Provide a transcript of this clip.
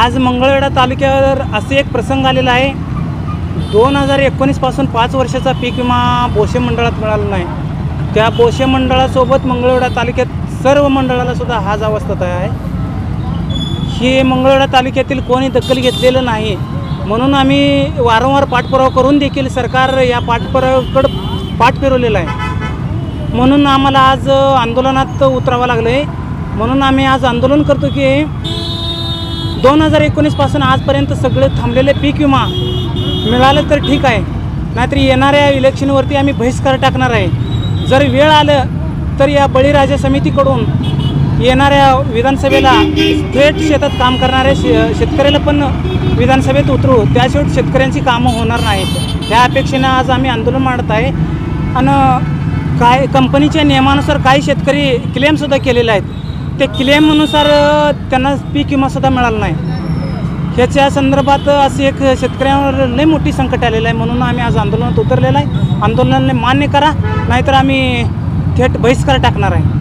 आज मंगळवेढा तालुक्यावर असे एक प्रसंग आलेला आहे. 2019 पासून 5 वर्षाचा पीक विमा बोशे मंडळात मिळाला नाही. त्या बोशे मंडळासोबत मंगळवेढा तालुक्यात सर्व मंडळाला सुद्धा हाच अवस्था आहे. ही मंगळवेढा तालुक्यातील कोणी दखल घेतलेलं नाही. म्हणून आम्ही वारंवार पाठपुरावा करून देखील सरकार या पाठपुराव्याकडं पाठ फिरवलेला आहे. म्हणून आम्हाला आज आंदोलनात उतरावं लागलं आहे. म्हणून आम्ही आज आंदोलन करतो की 2019 पासून आजपर्यंत सगळे थांबलेले पीक विमा मिळालं तर ठीक आहे, नाहीतर येणाऱ्या इलेक्शनवरती आम्ही बहिष्कार टाकणार आहे. जर वेळ आलं तर या बळीराजा समितीकडून येणाऱ्या विधानसभेला थेट शेतात काम करणाऱ्या शेतकऱ्याला पण विधानसभेत उतरू, त्याशिवाय शेतकऱ्यांची कामं होणार नाहीत. ह्या अपेक्षेनं आज आम्ही आंदोलन मांडत आहे. आणि काय कंपनीच्या नियमानुसार काही शेतकरी क्लेमसुद्धा केलेले आहेत. ते क्लेमनुसार त्यांना पीक विमासुद्धा मिळाला नाही. ह्याच्या संदर्भात अशी एक शेतकऱ्यांवर लई मोठी संकट आलेलं आहे. म्हणून आम्ही आज आंदोलनात उतरलेलं आहे. आंदोलनाने मान्य करा, नाहीतर आम्ही थेट बहिष्कार टाकणार आहे.